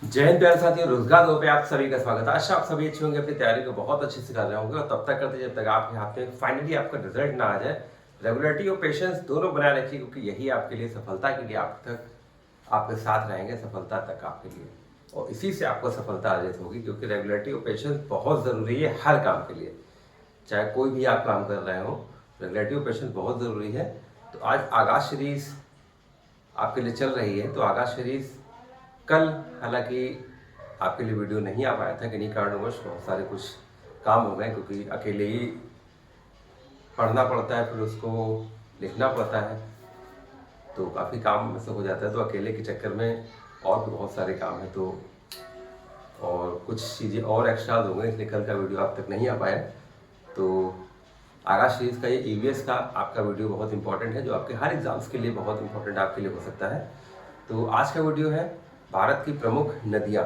जय हिंद प्यारे साथियों, रोजगार दो पे आप सभी का स्वागत है। आशा आप सभी अच्छे होंगे, अपनी तैयारी को बहुत अच्छे से कर रहे होंगे और तब तक करते जब तक आपके हाथ में फाइनली आपका रिजल्ट ना आ जाए। रेगुलरिटी और पेशेंस दोनों बनाए रखिए, क्योंकि यही आपके लिए सफलता के लिए आप तक आपके साथ रहेंगे, सफलता तक आपके लिए, और इसी से आपको सफलता अर्जित होगी। क्योंकि रेगुलरिटी और पेशेंस बहुत ज़रूरी है हर काम के लिए, चाहे कोई भी आप काम कर रहे हो, रेगुलरिटी और पेशेंस बहुत ज़रूरी है। तो आज आगाज सीरीज आपके लिए चल रही है। तो आगाज सीरीज कल हालांकि आपके लिए वीडियो नहीं आ पाया था, किन्हीं कारणवश बहुत सारे कुछ काम हो गए, क्योंकि अकेले ही पढ़ना पड़ता है, फिर उसको लिखना पड़ता है, तो काफ़ी काम में से हो जाता है। तो अकेले के चक्कर में और भी बहुत सारे काम हैं, तो और कुछ चीज़ें और एक्स्ट्रा हो गई, इसलिए कल का वीडियो आप तक नहीं आ पाया। तो आगाज सीरीज का ये ईवीएस का आपका वीडियो बहुत इंपॉर्टेंट है, जो आपके हर एग्जाम्स के लिए बहुत इंपॉर्टेंट आपके लिए हो सकता है। तो आज का वीडियो है भारत की प्रमुख नदियाँ।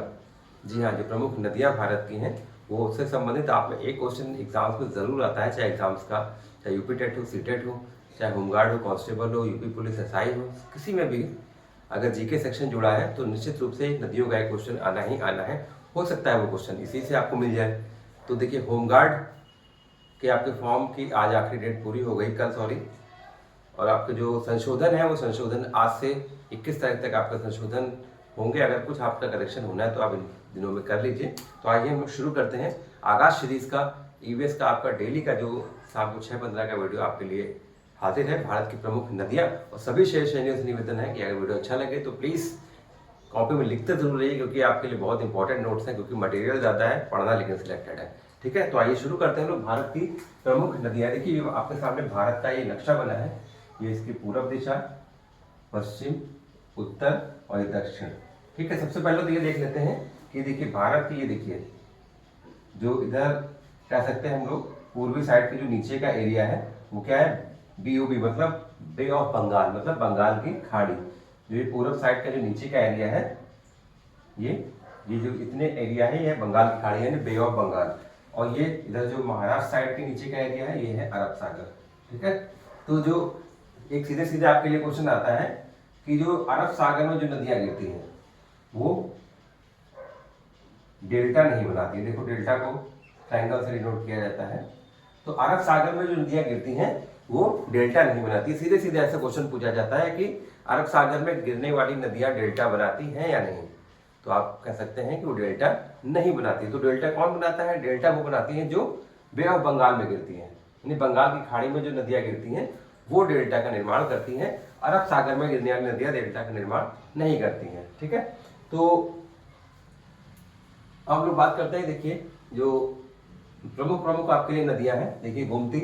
जी हाँ, जो प्रमुख नदियाँ भारत की हैं वो उससे संबंधित आप में एक क्वेश्चन एग्जाम्स में ज़रूर आता है, चाहे एग्जाम्स का, चाहे यूपी टेट हो, सीटेट हो, चाहे होमगार्ड हो, कांस्टेबल हो, यूपी पुलिस एसआई हो, किसी में भी अगर जीके सेक्शन जुड़ा है तो निश्चित रूप से नदियों का एक क्वेश्चन आना ही आना है। हो सकता है वो क्वेश्चन इसी से आपको मिल जाए। तो देखिए, होमगार्ड के आपके फॉर्म की आज आखिरी डेट पूरी हो गई, कल सॉरी, और आपके जो संशोधन है वो संशोधन आज से 21 तारीख तक आपका संशोधन होंगे। अगर कुछ आपका करेक्शन होना है तो आप इन दिनों में कर लीजिए। तो आइए हम शुरू करते हैं आगाज सीरीज का ईवीएस का आपका डेली का जो शाम को 6:15 का वीडियो आपके लिए हाजिर है, भारत की प्रमुख नदियाँ। और सभी शेयर से निवेदन है कि अगर वीडियो अच्छा लगे तो प्लीज़ कॉपी में लिखते जरूर रहिए, क्योंकि आपके लिए बहुत इंपॉर्टेंट नोट्स हैं, क्योंकि मटेरियल ज़्यादा है, पढ़ना लेकिन सिलेक्टेड है। ठीक है, तो आइए शुरू करते हैं लोग भारत की प्रमुख नदियाँ। देखिए, आपके सामने भारत का ये नक्शा बना है, ये इसकी पूर्व दिशा, पश्चिम, उत्तर और ये दक्षिण। ठीक है, सबसे पहले तो ये देख लेते हैं कि देखिए भारत की, ये देखिए जो इधर कह सकते हैं हम लोग पूर्वी साइड के जो नीचे का एरिया है वो क्या है, बीओबी मतलब बे ऑफ बंगाल, मतलब बंगाल की खाड़ी। जो ये पूर्व साइड का जो नीचे का एरिया है, ये जो इतने एरिया है ये बंगाल की खाड़ी है, बे ऑफ बंगाल। और ये इधर जो महाराष्ट्र साइड के नीचे का एरिया है ये है अरब सागर। ठीक है, तो जो एक सीधे सीधे आपके लिए क्वेश्चन आता है कि जो अरब सागर में जो नदियां गिरती हैं वो डेल्टा नहीं बनाती है। देखो, डेल्टा को ट्रायंगल से डिनोट किया जाता है। तो अरब सागर में जो नदियां गिरती हैं वो डेल्टा नहीं बनाती। सीधे सीधे ऐसा क्वेश्चन पूछा जाता है कि अरब सागर में गिरने वाली नदियां डेल्टा बनाती हैं या नहीं। तो आप कह सकते हैं कि वो डेल्टा नहीं बनाती। तो डेल्टा कौन बनाता है? डेल्टा वो बनाती हैं जो बे ऑफ बंगाल में गिरती हैं, यानी बंगाल की खाड़ी में जो नदियां गिरती हैं वो डेल्टा का निर्माण करती हैं। अरब सागर में गिरने वाली नदियां डेल्टा का निर्माण नहीं करती हैं। ठीक है, तो अब लोग बात करते हैं। देखिए, जो प्रमुख प्रमुख आपके लिए नदियां हैं, देखिए गोमती,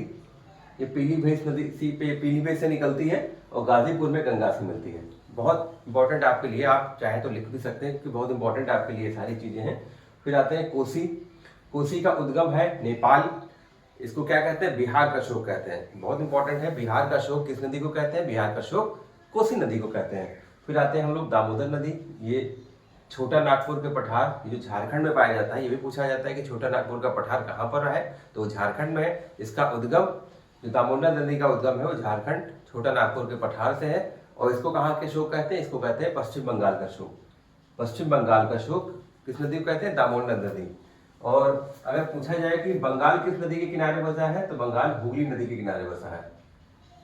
ये पीलीभीत नदी पीलीभीत से निकलती है और गाजीपुर में गंगा से मिलती है। बहुत इंपॉर्टेंट आपके लिए, आप चाहे तो लिख भी सकते हैं क्योंकि बहुत इंपॉर्टेंट आपके लिए सारी चीजें हैं। फिर आते हैं कोसी। कोसी का उद्गम है नेपाल। इसको क्या कहते हैं? बिहार का शोक कहते हैं। बहुत इंपॉर्टेंट है, बिहार का शोक किस नदी को कहते हैं? बिहार का शोक कोसी नदी को कहते हैं। फिर आते हैं हम लोग दामोदर नदी। ये छोटा नागपुर के पठार, ये जो झारखंड में पाया जाता है, ये भी पूछा जाता है कि छोटा नागपुर का पठार कहाँ पर है, तो झारखंड में है। इसका उद्गम, जो दामोदर नदी का उद्गम है वो झारखंड छोटा नागपुर के पठार से है। और इसको कहाँ के शोक कहते हैं? इसको कहते हैं पश्चिम बंगाल का शोक। पश्चिम बंगाल का शोक किस नदी को कहते हैं? दामोदर नदी। और अगर पूछा जाए कि बंगाल किस नदी के किनारे बसा है, तो बंगाल हुगली नदी के किनारे बसा है।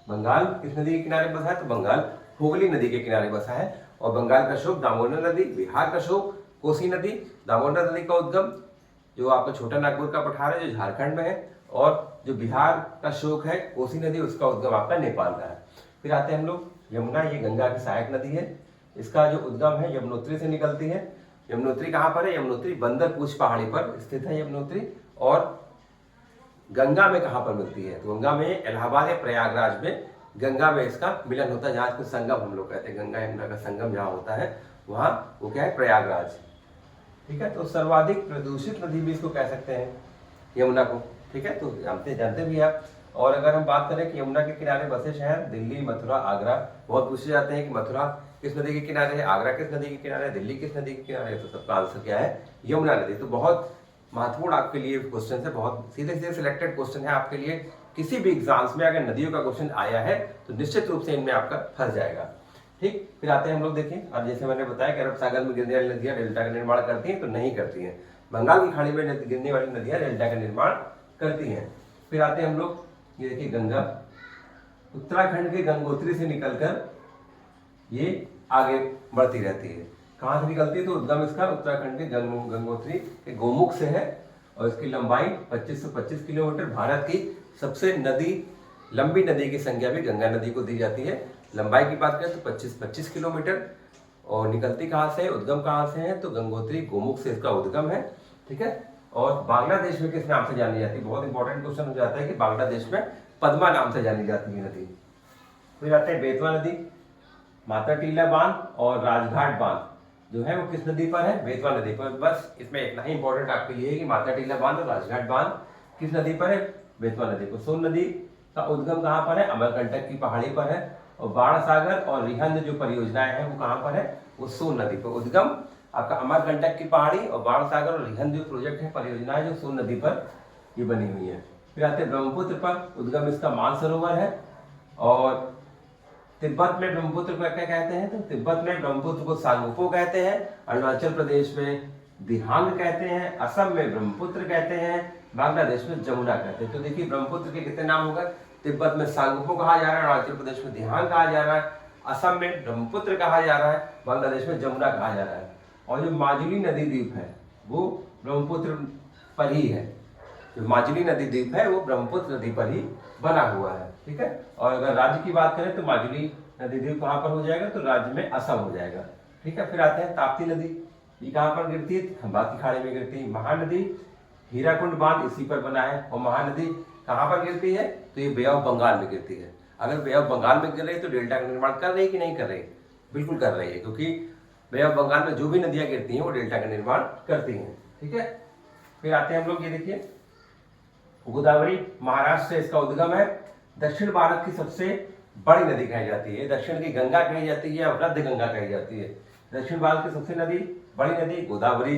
बंगाल किस नदी के किनारे बसा है? तो बंगाल हुगली नदी के किनारे बसा है। और बंगाल का शोक दामोदर नदी, बिहार का शोक कोसी नदी, दामोदर नदी का उद्गम जो आपका छोटा नागपुर का पठार है जो झारखंड में है, और जो बिहार का शोक है कोसी नदी, उसका उद्गम आपका नेपाल का है। फिर आते हैं हम लोग यमुना। ये गंगा की सहायक नदी है। इसका जो उद्गम है यमुनोत्री से निकलती है। यमुनोत्री कहाँ पर है? यमुनोत्री बंदरपूछ पहाड़ी पर स्थित है यमुनोत्री। और गंगा में कहाँ पर मिलती है? तो गंगा में इलाहाबाद या प्रयागराज में गंगा में इसका मिलन होता है, जहाँ इसको संगम हम लोग कहते हैं। गंगा यमुना का संगम जहाँ होता है वहाँ वो क्या है? प्रयागराज। ठीक है, तो सर्वाधिक प्रदूषित नदी भी इसको कह सकते हैं यमुना को। ठीक है, तो जानते भी आप। और अगर हम बात करें कि यमुना के किनारे बसे शहर दिल्ली, मथुरा, आगरा, बहुत पूछे जाते हैं कि मथुरा किस नदी के किनारे है, आगरा किस नदी के किनारे है, दिल्ली किस नदी के किनारे है, तो सबका आंसर क्या है? यमुना नदी। तो बहुत महत्वपूर्ण आपके लिए क्वेश्चन है, बहुत सीधे सीधे सिलेक्टेड क्वेश्चन है आपके लिए। किसी भी एग्जाम्स में अगर नदियों का क्वेश्चन आया है तो निश्चित रूप से इनमें आपका फंस जाएगा। ठीक, फिर आते हैं हम लोग देखिए, अब जैसे मैंने बताया कि अरब सागर में गिरने वाली नदियां डेल्टा का निर्माण करती हैं तो नहीं करती हैं, बंगाल की खाड़ी में गिरने वाली नदियां डेल्टा का निर्माण करती हैं। फिर आते हैं हम लोग, ये देखिए गंगा, उत्तराखंड के गंगोत्री से निकलकर ये आगे बढ़ती रहती है। कहाँ से निकलती है? तो उद्गम इसका उत्तराखंड के गंगोत्री के गोमुख से है और इसकी लंबाई 2525 किलोमीटर। भारत की सबसे लंबी नदी की संज्ञा भी गंगा नदी को दी जाती है। लंबाई की बात करें तो 25 किलोमीटर। और निकलती कहाँ से है, उद्गम कहाँ से है? तो गंगोत्री गोमुख से इसका उद्गम है, ठीक है। और बांग्लादेश में किस नाम से जानी जाती है? बहुत इंपॉर्टेंट क्वेश्चन हो जाता है कि बांग्लादेश में पद्मा नाम से जानी जाती है नदी। फिर आते हैं बेतवा नदी, माता टीला बांध और राजघाट बांध जो है वो किस नदी पर है? बेतवा नदी पर। बस इसमें इतना ही इंपॉर्टेंट आपके लिए है कि माता टीला बांध और राजघाट बांध किस नदी पर है? बेतवा नदी पर। सोन नदी का उद्गम कहाँ पर है? अमरकंटक की पहाड़ी पर है। और बाण सागर और रिहंद जो परियोजनाएं हैं वो कहाँ पर है? वो सोन नदी पर। उद्गम आपका अमरकंटक की पहाड़ी और बाण सागर और रिहंद जो प्रोजेक्ट है, परियोजनाएं जो सोन नदी पर ये बनी हुई है। फिर आते हैं ब्रह्मपुत्र पर, उद्गम इसका मानसरोवर है। और तिब्बत में ब्रह्मपुत्र को क्या कहते हैं? तो तिब्बत में ब्रह्मपुत्र को सांगपो कहते हैं, अरुणाचल प्रदेश में दिहांग कहते हैं, असम में ब्रह्मपुत्र कहते हैं, बांग्लादेश में जमुना कहते हैं। तो देखिए ब्रह्मपुत्र के कितने नाम हो गए? तिब्बत में सांगपो कहा जा रहा है, अरुणाचल प्रदेश में दिहांग कहा जा रहा है, असम में ब्रह्मपुत्र कहा जा रहा है, बांग्लादेश में जमुना कहा जा रहा है। और जो माजुली नदी द्वीप है वो ब्रह्मपुत्र पर ही है। जो माजुली नदी द्वीप है वो ब्रह्मपुत्र नदी पर ही बना हुआ है, ठीक है। और अगर राज्य की बात करें तो माजुली नदी द्वीप कहाँ पर हो जाएगा? तो राज्य में असम हो जाएगा, ठीक है। फिर आते हैं ताप्ती नदी, ये कहाँ पर गिरती है? खंबात की खाड़ी में गिरती है। महानदी, हीराकुंड बांध इसी पर बना है। और महानदी कहाँ पर गिरती है? तो ये बे ऑफ बंगाल में गिरती है। अगर बे ऑफ बंगाल में गिर रही है तो डेल्टा का निर्माण कर रही है कि नहीं कर रही? बिल्कुल कर रही है, क्योंकि बे ऑफ बंगाल में जो भी नदियां गिरती हैं वो डेल्टा का निर्माण करती हैं, ठीक है। फिर आते हैं हम लोग, ये देखिए गोदावरी महाराष्ट्र से इसका उद्गम है। दक्षिण भारत की सबसे बड़ी नदी कही जाती है। दक्षिण की गंगा कही जाती है, वृद्ध गंगा कही जाती है। दक्षिण भारत की सबसे बड़ी नदी गोदावरी,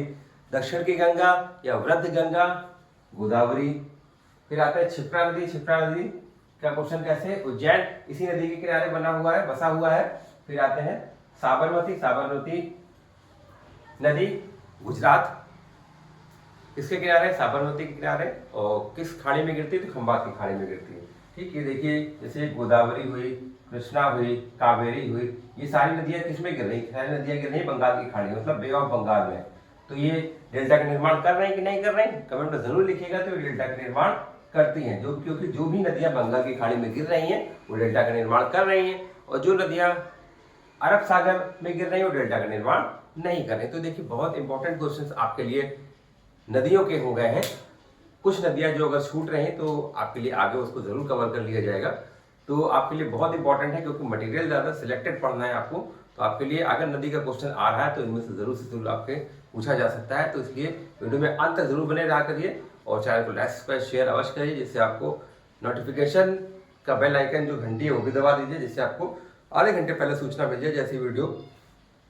दक्षिण की गंगा या वृद्ध गंगा गोदावरी। फिर आता है क्षिप्रा नदी। क्षिप्रा नदी का क्वेश्चन कैसे? उज्जैन इसी नदी के किनारे बना हुआ है, बसा हुआ है। फिर आते हैं साबरमती। साबरमती नदी गुजरात इसके किनारे, साबरमती के किनारे। और किस खाड़ी में गिरती है? तो खंबात की खाड़ी में गिरती है, ठीक। ये देखिए जैसे गोदावरी हुई, कृष्णा हुई, कावेरी हुई, ये सारी नदियां किस में गिर रही? सारी नदियां गिर रही है बंगाल की खाड़ी में, मतलब बे ऑफ बंगाल में। तो ये डेल्टा का निर्माण कर रहे हैं कि नहीं कर रहे हैं? कमेंट में जरूर लिखिएगा। तो डेल्टा का निर्माण करती हैं, जो क्योंकि जो भी नदियां बंगाल की खाड़ी में गिर रही हैं वो डेल्टा का निर्माण कर रही हैं। और जो नदियां अरब सागर में गिर रही हैं वो डेल्टा का निर्माण नहीं कर रही। तो देखिए बहुत इंपॉर्टेंट क्वेश्चन आपके लिए नदियों के हो गए हैं। कुछ नदियां जो अगर छूट रही हैं तो आपके लिए आगे उसको जरूर कवर कर लिया जाएगा। तो आपके लिए बहुत इंपॉर्टेंट है, क्योंकि मटेरियल ज़्यादा सिलेक्टेड पढ़ना है आपको। तो आपके लिए अगर नदी का क्वेश्चन आ रहा है तो इनमें से जरूर आपके पूछा जा सकता है। तो इसलिए वीडियो में अंत तक जरूर बने रहा करिए और चैनल को लाइक सब्सक्राइब शेयर अवश्य करिए, जिससे आपको नोटिफिकेशन का बेल आइकन जो घंटी है वो भी दबा दीजिए, जिससे आपको आधे घंटे पहले सूचना मिल जाए जैसे वीडियो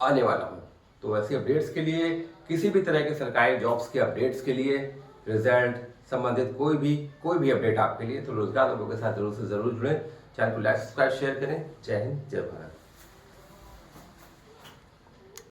आने वाला हो। तो ऐसे अपडेट्स के लिए, किसी भी तरह के सरकारी जॉब्स के अपडेट्स के लिए, रिजल्ट संबंधित कोई भी अपडेट आपके लिए, तो रोजगार लोगों के साथ जरूर से जरूर जुड़ें। चैनल को लाइक सब्सक्राइब शेयर करें। जय हिंद, जय भारत।